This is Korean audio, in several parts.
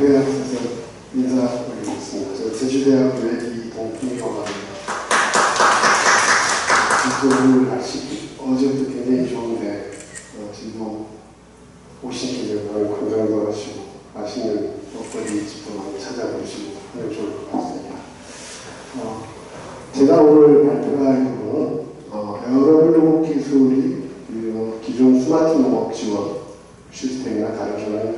대학에서 인사드리겠습니다. 저 제주대학교의 이동훈이라고 합니다. 진도를 하시기 어제부터 굉장히 좋은데 진도 오신 김에 관광도 하시고 맛있는 먹거리 집도 많이 찾아보시고 하면 좋을 것 같습니다. 제가 오늘 발표할 부분은 에어로블 기술이 기존 스마트 농업 지원 시스템이나 다른 전환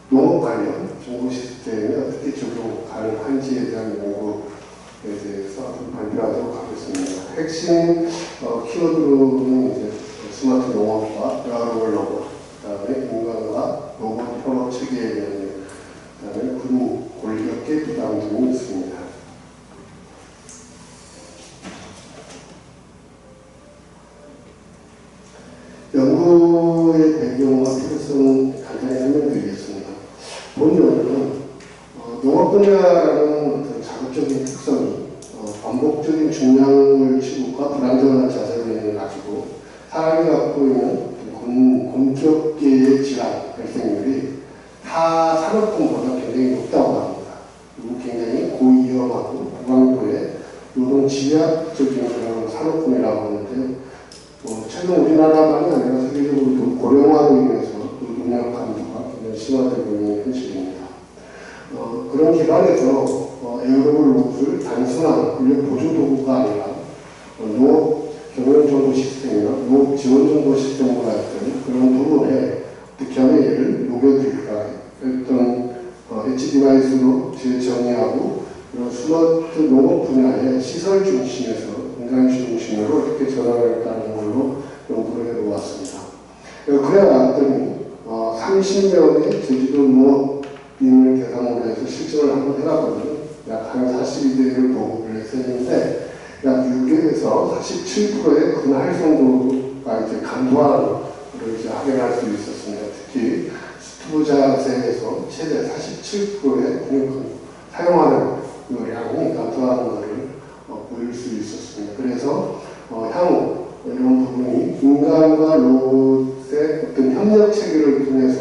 농업 관련 정보 시스템에 어떻게 적용 가능한지에 대한 연구에 대해서 발표하도록 하겠습니다. 핵심 키워드로는 이제 스마트 농업과 에어로블 농업, 그다음에 인간과 로봇 협업 체계에 대한 그다음에 군 권력의 부담 등이 있습니다. 연구의 배경과 필요성을 간단히 설명드리겠습니다. 본연은 농업 분야라는 어떤 자극적인 특성이 반복적인 중량을 치고과 불안정한 자세를 가지고 사람이 갖고 있는 공격계의 질환 발생률이 타 산업군보다 굉장히 높다고 합니다. 그리고 굉장히 고위험하고 고강도의 노동 집약적인 그런 산업군이라고 하는데 최근 우리나라만이 아니라 세계적으로 고령화로 인해서 노동력 감소가 굉장히 심화되고 있는 현실입니다. 그런 기반에서 에어로블 로봇을 단순한 인력 보조 도구가 아니라 농업 경영 정보 시스템이나 농업 지원 정보 시스템과 같은 그런 부분에 득현의 예를 녹여드릴까 했던 엣지 디바이스로 재정의하고 그런 스마트 농업 분야의 시설 중심에서 인간 중심으로 어떻게 전환할까하는 걸로 연구를 해보았습니다. 그래 왔더니 30명의 제주도 농업인을 대상으로 해서 실증을 한번 해봤거든요. 약 한 42대를 보고를 했었는데 약 6에서 47%의 근활성도가 이제 감소하는 걸 이제 확인할 수 있었습니다. 특히 스튜브 자세에서 최대 47%의 근육을 사용하는 그 양이 감소하는 것을 보일 수 있었습니다. 그래서 향후 이런 부분이 인간과 로봇의 어떤 협력 체계를 통해서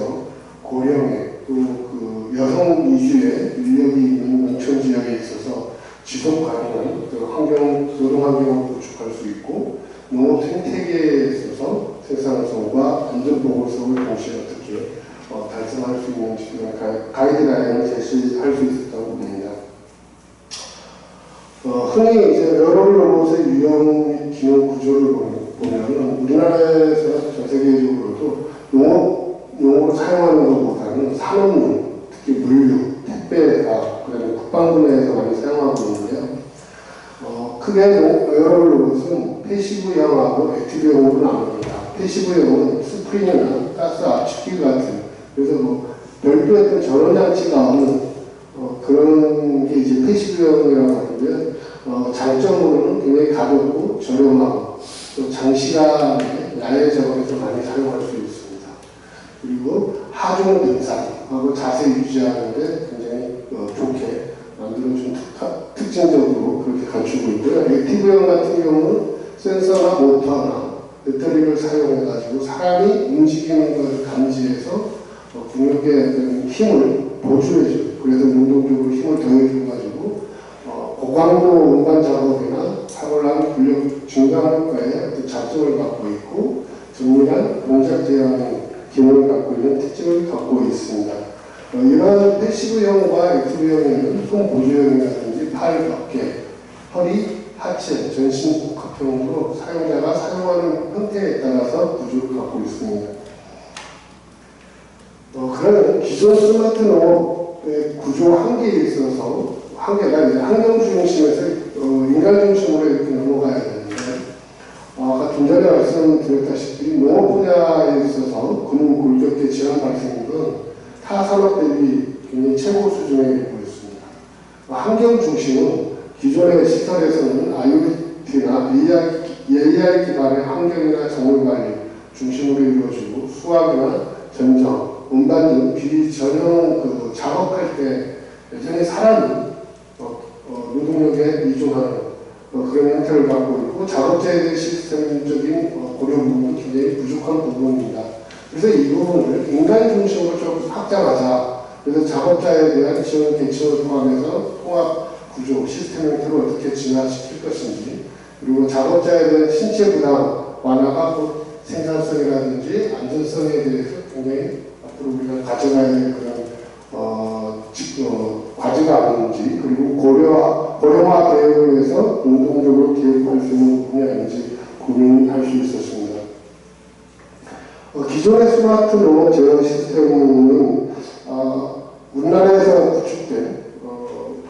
고령의 또 그 여성 위주의 인력이 있는 농촌 지역에 있어서 지속 가능한 노동 환경을 구축할 수 있고 농업 생태계에 있어서 생산성과 안전 보건성을 동시에 어떻게 달성할 수 있는지 가이드라인을 제시할 수 있었다고 봅니다. 흔히 이제 에어로블 로봇의 유형 기능 구조를 보면 우리나라에서 전 세계적으로도 농업으로 사용하는 것보다는 산업용, 특히 물류, 택배가 그다음에 국방 분야에서 많이 사용하고 있는데요. 크게 에어로블 로봇은 패시브형하고 액티브형으로 나눕니다. 패시브형은 스프링이나 가스 압축기 같은 그래서 별도의 어떤 전원 장치가 없는 그런 게 이제 패시브형이라고 하는데 장점으로는 굉장히 가볍고 저렴하고 또 장시간에 야외 작업에서 많이 사용할 수 있습니다. 그리고 하중 분산하고 자세 유지하는 데 굉장히 좋게 만들어준 특징적으로 그렇게 갖추고 있고요. 액티브형 같은 경우는 센서나 모터나 배터리를 사용해가지고 사람이 움직이는 것을 감지해서 근육의 힘을 보조해줘요. 그래서 능동적으로 힘을 더해줘가지고 고강도 운반 작업이나 사고난 근력 중간 효과에 어떤 장점을 갖고 있고 정밀한 동작 제한 기능을 갖고 있는 특징을 갖고 있습니다. 이러한 패시브형과 액티브형에는 손 보조형이라든지 팔, 어깨, 허리, 하체, 전신 복합형으로 사용자가 사용하는 형태에 따라서 구조를 갖고 있습니다. 그러면 기존 스마트 농업의 구조 한계에 있어서 한계가 이제 환경 중심에서 인간 중심으로 이렇게 넘어가야 되는데 아까 좀 전에 말씀드렸다시피 농업 분야에 있어서 군 골격계 질환 발생률은 타 산업 대비 굉장히 최고 수준에 있고 있습니다. 환경 중심은 기존의 시설에서는 IoT나 AI 기반의 환경이나 정물 관리 중심으로 이루어지고 수학이나 전정, 운반 등 비전형 작업할 때 여전히 사람이 노동력에 의존하는 그런 형태를 갖고 있고 작업자의 시스템적인 고려 부분은 굉장히 부족한 부분입니다. 그래서 이 부분을 인간 중심으로 좀 확장하자 그래서 작업자에 대한 지원 계층을 포함해서 통합 구조, 시스템 형태를 어떻게 진화시킬 것인지, 그리고 작업자에 대한 신체 부담 완화가 곧 생산성이라든지 안전성에 대해서 굉장히 앞으로 우리가 가져가야 될 그런 과제가 아닌지, 그리고 고령화 대응을 위해서 공동적으로 기획할 수 있는 분야인지 고민할 수 있었습니다. 기존의 스마트 농업 제어 시스템은 우리나라에서 구축된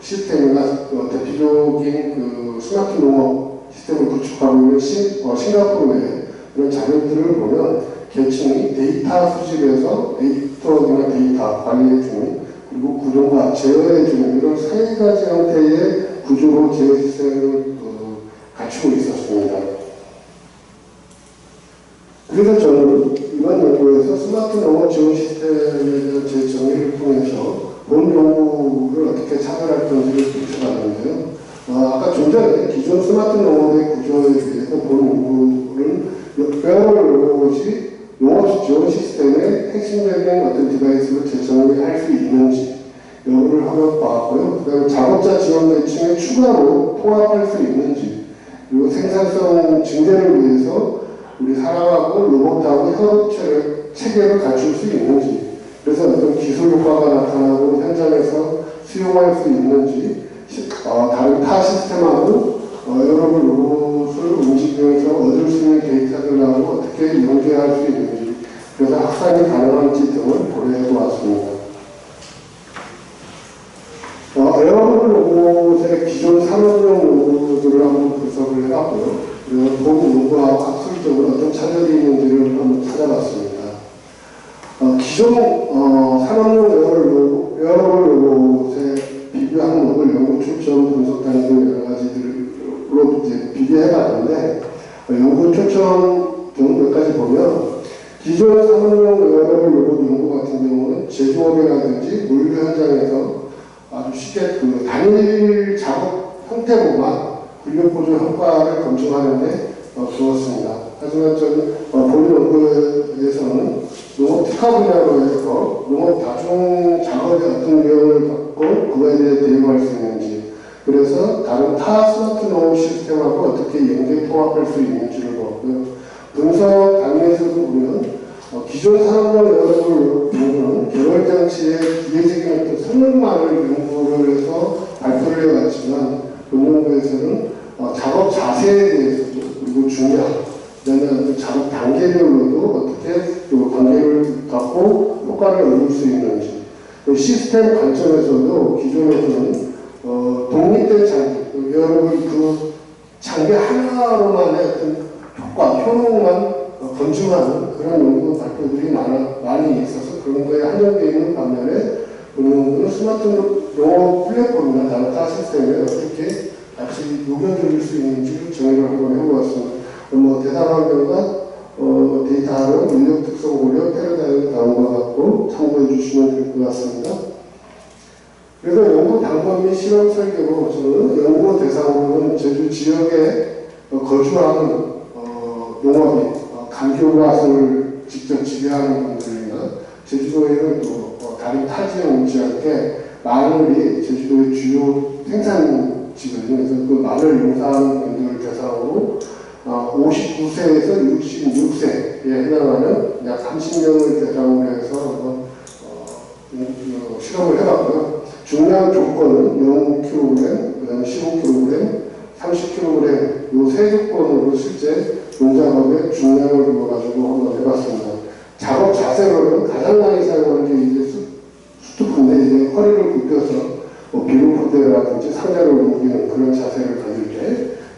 시스템이나 대표적인 그 스마트 농업 시스템을 구축하고 있는 싱가포르의 그런 자료들을 보면 계층이 데이터 수집에서 데이터나 데이터 관리해주는, 그리고 구조화 제어해주는 이런 세 가지 형태의 구조로 제어 시스템을 갖추고 있었습니다. 그래서 저는 이번 연구에서 스마트 농업 지원 시스템에 대한 제 정의를 통해서 본 연구를 어떻게 차별할 건지를 분석하는데요. 아까 좀 전에 기존 스마트 농업의 구조에 대해서 본 연구는 여러 농업 지원 시스템의 핵심적인 어떤 디바이스로 재정의할 수 있는지 연구를 하며 봤고요. 그 다음에 작업자 지원 계층에 추가로 통합할 수 있는지, 그리고 생산성 증대를 위해서 우리 사람하고 로봇하고 협업 체계를 갖출 수 있는지, 그래서 어떤 기술 효과가 나타나고 현장에서 수용할 수 있는지, 다른 타 시스템하고 여러 로봇을 움직이면서 얻을 수 있는 데이터들하고 어떻게 연계할 수 있는지, 그래서 확산이 가능한지 등을 고려해 보았습니다. 에어로볼 로봇의 기존 산업용 로봇들을 한번 분석을 해봤고요. 그리고 본 연구하고 학술적으로 어떤 차별이 있는지를 한번 찾아봤습니다. 기존 산업용 에어로볼 로봇의 비교 항목을 연구 초점 분석단위 등 여러 가지들로 이제 비교해봤는데, 연구 초점 등 몇 가지 보면 기존 산업용 에어로볼 로봇 연구 같은 경우는 제조업이라든지 물류 현장에서 아주 쉽게 그 단일 작업 형태로만 근력 보조 효과를 검증하는데 두었습니다. 하지만 저는 본 연구에서는 농업 특화 분야로 해서 농업 다중 작업의 어떤 유형을 갖고 그거에 대해 대응할 수 있는지, 그래서 다른 타 스마트 농업 시스템하고 어떻게 연계 통합할 수 있는지를 보았고요. 분석 단위에서도 보면 기존 산업용 에어로볼 연구는 개발 장치의 기계적인 어떤 성능만을 연구를 해서 발표를 해왔지만, 본 연구에서는 작업 자세에 대해서도, 그리고 중량, 그다음에 작업 단계별로도 어떻게 관계를 갖고 효과를 얻을 수 있는지, 시스템 관점에서도 기존에서는 독립된 장비, 여러분 그 장비 하나로만의 어떤 효과, 효능만 검증하는 그런 연구 발표들이 많이 있어서 그런 거에 한정되어 있는 반면에 본 연구는 스마트 농업 플랫폼이나 다른 타 시스템에 어떻게 같이 녹여줄 수 있는지를 정의를 한번 해보았습니다. 대단한 결과 데이터 활용, 인력 특성 고려, 패러다임 다음과 같고 참고해 주시면 될 것 같습니다. 그래서 연구 방법 및 실험 설계로 저는 연구 대상으로는 제주 지역에 거주하는 농업인, 감귤밭을 직접 지배하는 분들이나 제주도에는 또 다른 타 지역 못지않게 마늘이 제주도의 주요 생산지거든요. 그래서 그 마늘 용사하는 분들 대상으로 59세에서 66세에 해당하는 약 30명을 대상으로 해서 한번 실험을 해봤고요. 중량 조건은 0kg, 그 다음에 15kg, 30kg 이 세 조건으로 실제 농작업의 중량을 두어가지고 한번 해봤습니다. 작업 자세로는 가장 많이 사용하는 게 이제 수트인데, 이제 허리를 굽혀서 비루포대라든지 상자를 옮기는 그런 자세를 가질 때,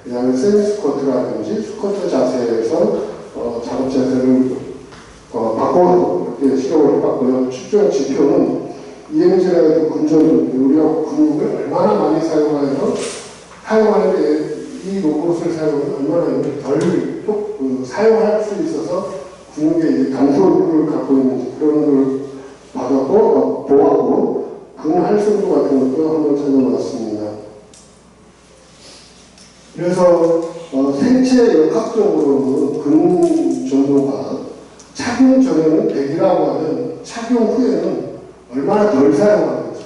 그 다음에 세미 스쿼트라든지 스쿼트 자세에서 작업 자세를 바꿔서 이렇게 실험을 해봤고요. 측정 지표는 EMG라는 근접은 우리가 근육을 얼마나 많이 사용하는데 이 로봇을 사용하면 얼마나 덜 사용할 수 있어서 근육의 감소를 갖고 있는지 그런 걸 받았고 보았고, 근 활성도 같은 것도 한번 찾아봤습니다. 그래서 생체 역학적으로는 근 정도가 착용 전에는 100이라고 하면 착용 후에는 얼마나 덜 사용하는지.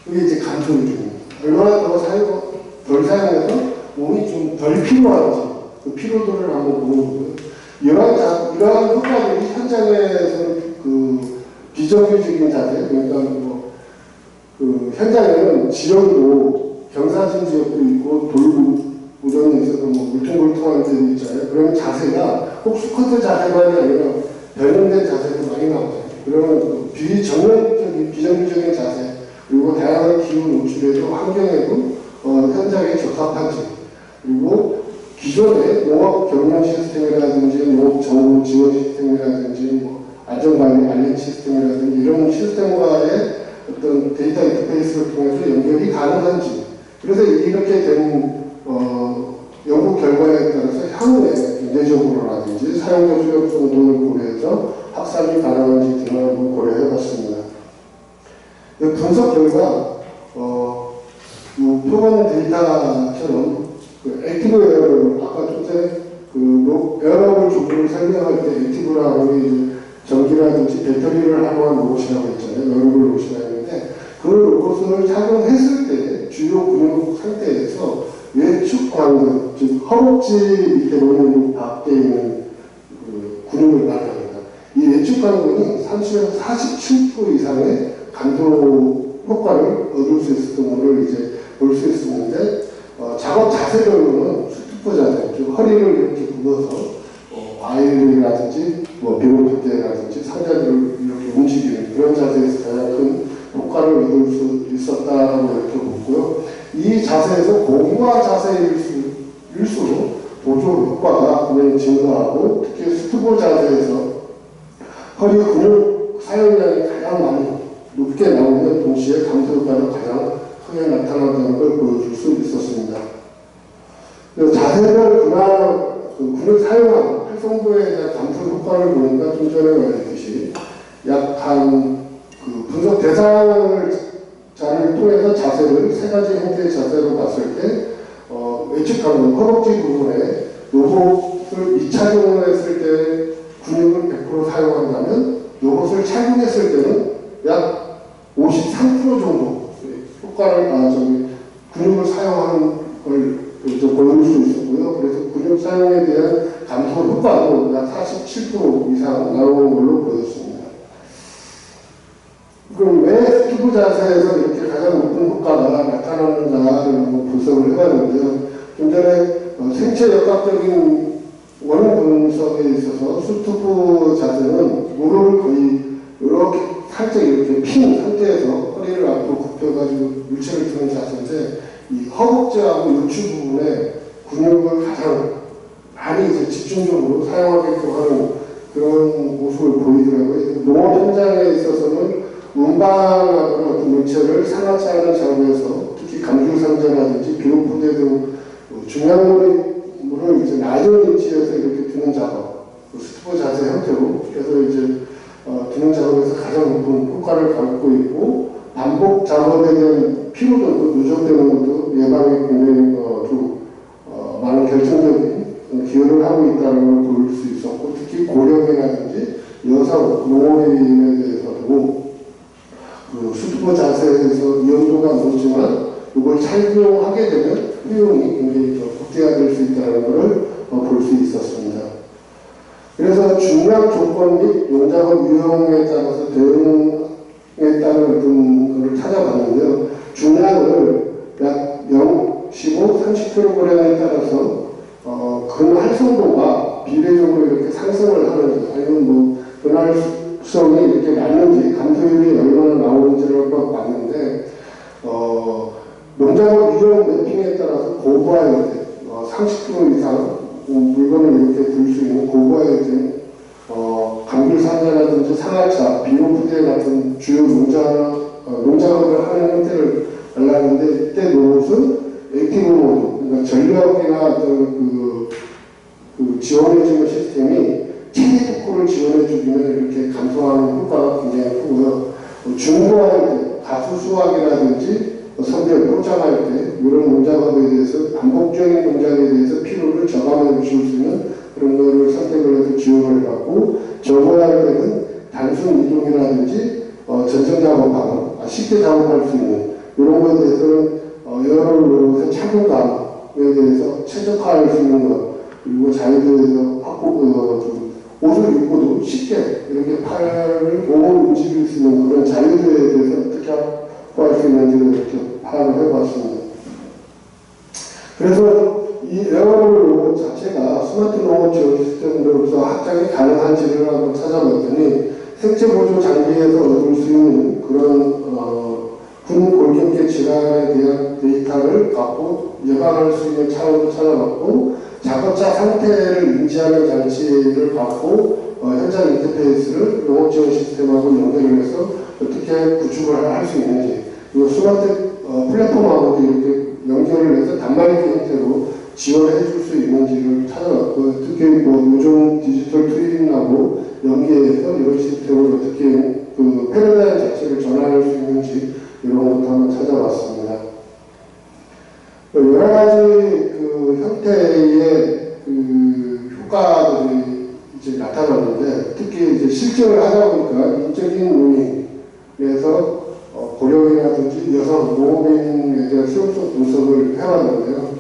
그게 이제 감소율 중입니다. 얼마나 덜 사용해서 몸이 좀 덜 피로한지 그 피로도를 한번 보는 거고요. 이러한 효과들이 현장에서 그 비정규직인 자세, 그러니까 그 현장에는 지역도 경사진 지역도 있고 돌우전에 있어서 울퉁불퉁한 데도 있잖아요. 그러면 자세가 꼭 스쿼트 자세만이 아니라 변형된 자세도 많이 나오잖아요. 그러면 비정규적인 자세, 그리고 다양한 기후 노출에도 환경에도 현장에 적합한지, 그리고 기존의 농업 경영 시스템이라든지 농업 정보 지원 시스템이라든지 안전관리 알림 시스템이라든지 이런 시스템과의 어떤 데이터 인터페이스를 통해서 연결이 가능한지, 그래서 이렇게 된 연구 결과에 따라서 향후에 경제적으로라든지 사용자 수용성 등을 고려해서 확산이 가능한지 등을 한번 고려해봤습니다. 분석 결과 표본 데이터처럼 그 액티브 에어로를 아까 좀 전에 그 에어로블 조구를 설명할 때 액티브라고 이제 전기라든지 배터리를 활용한 로봇이라고 했잖아요. 에어로블 로봇이라고 했는데 그 로봇을 착용했을 때 주요 근육 상태에서 외축 관근, 즉 허벅지 밑에 보이는 밖에 있는 그 근육을 말합니다. 이 외축 관근이 30에서 47% 이상의 감소 효과를 얻을 수 있었던 것을 이제 볼 수 있었는데, 작업 자세별로는 수트포 자세, 즉 허리를 이렇게 굽어서 아이라든지 비로프대라든지 상자들을 이렇게 움직이는 그런 자세에서 가장 큰 효과를 얻을 수 있었다라고 이렇게 보고요. 이 자세에서 고구마 자세일수록 보조 효과가 그냥 증가하고, 특히 수트포 자세에서 허리 근육 사용량이 가장 많이 높게 나오면 동시에 감소 효과가 가장 크게 나타난다는 걸 보여줄 수 있었습니다. 자세별 근육 사용하고 활성도에 대한 감소 효과를 보니까 좀 전에 말했듯이 약 한 분석 대상을 통해서 자세를 세 가지 형태의 자세로 봤을 때 외측 감근, 허벅지 부분에 로봇을 미착용을 했을 때 근육을 100% 사용한다면 로봇을 착용했을 때는 약 53% 정도 효과를 근육을 사용하는 걸 보여줄 수 있었고요. 그래서 근육 사용에 대한 감소 효과도 약 47% 이상 나오는 걸로 보였습니다. 그럼 왜 피부 자세에서 이렇게 가장 높은 효과가 나타나는가를 분석을 해봤는데요. 좀 전에 생체 역학적인 원인 분석에 있어서 수트포 자세는 무릎을 거의 이렇게 살짝 이렇게 핀 상태에서 허리를 앞으로 굽혀가지고 물체를 드는 자세인데, 이 허벅지하고 요추 부분에 근육을 가장 많이 이제 집중적으로 사용하게끔 하는 그런 모습을 보이더라고요. 농업 현장에 있어서는 운반하거나 어떤 물체를 상하치 않은 작업에서 특히 감귤상자라든지 비료포대 등 중요한 물을 이제 낮은 위치에서 이렇게 드는 작업, 수트포 자세 형태로 그래서 이제 드는 작업에서 가장 높은 효과를 갖고 있고, 반복 작업에 대한 피로도 누적되는 것도 예방에 굉장히 많은 결정적인 기여를 하고 있다는 걸 볼 수 있었고, 특히 고령이라든지 여성 노인에 대해서도 수트포 자세에서 위험도가 높지만 이걸 착용하게 되면 효용이 굉장히 극대화될 수 있다는 것을 볼 수 있었습니다. 그래서 중량 조건 및 용작업 유형에 따라서 대응에 따른 어떤 것을 찾아봤는데요. 중량을 약 0, 15, 30kg에 따라서 근 활성도가 비례적으로 이렇게 상승을 하는지, 아니면 근 활성이 이렇게 낮는지, 감소율이 얼마나 나오는지를 봤는데, 농작업 유형 매핑에 따라서 고부하일 때 30kg 이상 물건을 이렇게 들 수 있는 고부하일 때 감귤상자라든지 상하차, 비료푸대 같은 주요 농작업을 하는 형태를 알았는데, 이때 로봇은 액티브 모드, 그러니까 전력이나 어떤 지원해주는 시스템이 체계 토크를 지원해주기는 이렇게 감소하는 효과가 굉장히 크고요. 중고할 때, 가수 수확이라든지 선별 포장할 때 이런 농작업에 대해서 반복적인 농작에 대해서 피로를 저감해 줄 수 있는 그런 거를 선택을 해서 지원을 받고, 저고할 때는 단순 이동이라든지 전선 작업하거나 쉽게 작업할 수 있는 이런 것에 대해서는 여러 로봇의 착용감에 대해서 최적화할 수 있는 것, 그리고 자유도에서 옷을 입고도 쉽게 이렇게 팔을 몸을 움직일 수 있는 그런 자유도에 대해서 어떻게 확보할 수 있는지를 이렇게 파악을 해봤습니다. 그래서 이 에어로볼 로봇 자체가 스마트 로봇 지원 시스템으로서 확장이 가능한지를 한번 찾아봤더니 생체 보조 장비에서 얻을 수 있는 그런 군 골격계 질환에 대한 데이터를 갖고 예방할 수 있는 차원도 찾아봤고, 작업자 상태를 인지하는 장치를 갖고 현장 인터페이스를 로봇 지원 시스템하고 연결을 해서 어떻게 구축을 할 수 있는지, 그리고 스마트 플랫폼하고도 이렇게 연결을 해서 단말기 형태로 지원해 줄 수 있는지를 찾아봤고, 특히 요즘 디지털 트윈하고 연계해서 이런 시스템을 어떻게 그 패러다임 자체를 전환할 수 있는지 이런 것도 한번 찾아봤습니다. 여러 가지 그 형태의 그 효과들이 이제 나타났는데, 특히 이제 실증을 하다 보니까 인적인 의미에서 고령이라든지 여성, 노인에 대한 수용성 분석을 해봤는데요.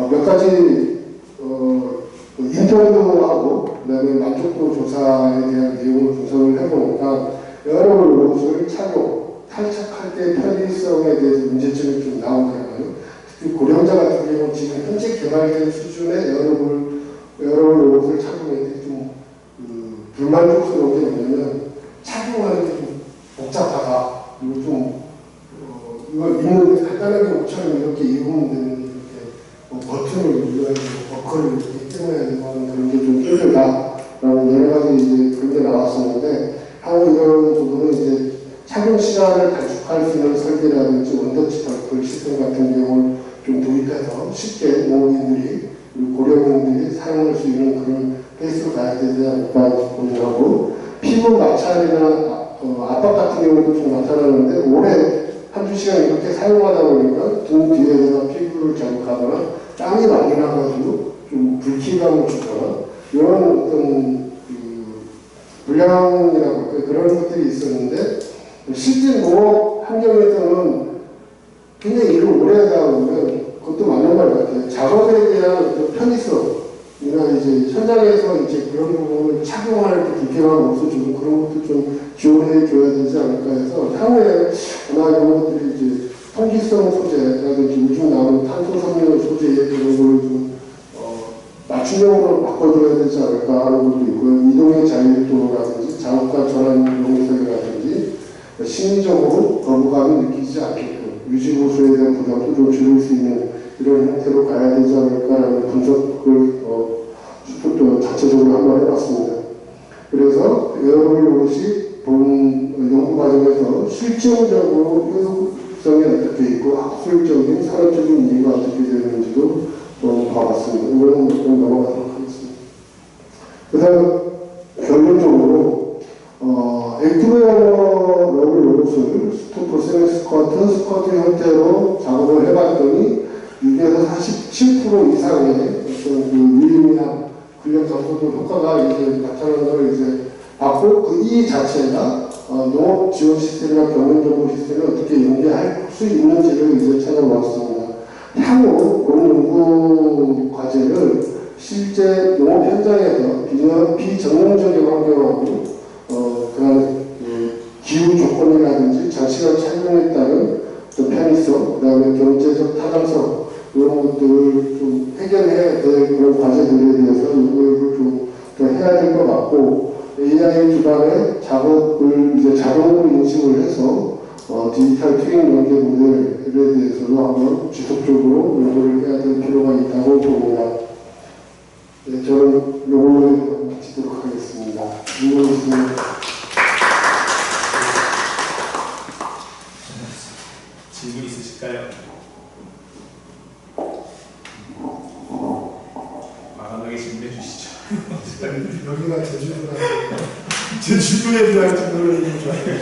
몇 가지 인터뷰도 하고 그다음에 만족도 조사에 대한 내용을 분석을 해보니까 여러 로봇을 착용, 탈착할 때 편의성에 대해서 문제점이 좀 나오더라고요. 특히 고령자 같은 경우는 지금 현재 개발된 수준의 여러 로봇을 착용할 때 좀 불만족스러운 게 뭐냐면 착용하는 게 좀 복잡하다. 그리고 좀 이거 입는데 간단하게 옷처럼 이렇게 입으면 되는데 이렇게 버튼을 눌러야 되고 버클을 이렇게 떼어야 되고 그런 게 좀 힘들다라는 여러 가지 이제 그런 게 나왔었는데, 향후 이런 부분은 이제 착용 시간을 단축할 수 있는 설계라든지 원터치 버클 시스템 같은 경우를 좀 도입해서 쉽게 노인들이 그리고 고령인들이 사용할 수 있는 그런 페이스로 가야 되지 않을까 고민하고, 피부 마찰이나 압박 같은 경우도 좀 나타나는데 오래 한두 시간 이렇게 사용하다 보니까 등 뒤에다가 피부를 자극하거나 땀이 많이 나가지고 좀 불쾌감을 주거나 이런 어떤 불량이라고 할까요? 그런 것들이 있었는데, 실제 농업 환경에서는 굉장히 일을 오래 하다 보면 그것도 맞는 말 같아요. 작업에 대한 어떤 편의성이나 이제 현장에서 이제 그런 부분을 착용할 때 불쾌감 없어지고 그런 것도 좀 지원해 줘야 되지 않을까 해서 향후에 아마 이런 것들이 이제 통기성 소재라든지 요즘 나오는 탄소 섬유 소재 이런 거를 좀 맞춤형으로 바꿔줘야 되지 않을까 하는 것도 있고요. 이동의 자유도라든지 작업과 전환 용이설이라든지 심리적으로 거부감을 느끼지 않게끔 유지보수에 대한 부담도 좀 줄일 수 있는 이런 형태로 가야 되지 않을까라는 분석을 자체적으로 한번 해봤습니다. 그래서 에어로볼 로봇이 본 연구 과정에서 실증적으로 효율성이 어떻게 있고 학술적인 산업적인 이해가 어떻게 되는지도 봐봤습니다. 이거는 좀 넘어가도록 하겠습니다. 그다음 결론적으로 액티브웨어 로봇을 스토프, 세미스쿼트, 스쿼트 형태로 작업을 해봤더니 6에서 47% 이상의 어떤 그 유의미한 근력 감소도 효과가 이제 나타나는 걸 이제 봤고, 그 이 자체가 농업 지원 시스템이나 경영 정보 시스템을 어떻게 연계할 수 있는지를 이제 찾아보았습니다. 향후 본 연구 과제를 실제 농업 현장에서 비정형적인 환경하고 그다음에 기후 조건이라든지 장시간 착용에 따른 편의성, 그다음에 경제적 타당성 이런 것들을 좀 해결해야 될 그런 과제들에 대해서 연구를 좀 더 해야 될 것 같고, AI 기반의 작업을 이제 자동으로 인식을 해서 디지털 트윈 연계 모델에 대해서도 한번 지속적으로 연구를 해야 될 필요가 있다고 봅니다. 네, 저는 요걸로 마치도록 하겠습니다. 질문 있으면. 질문 있으실까요? 마감하게 질문해 주시죠. 여기가 제주도라 제주도에 대한 질문을 해주셔야 돼요.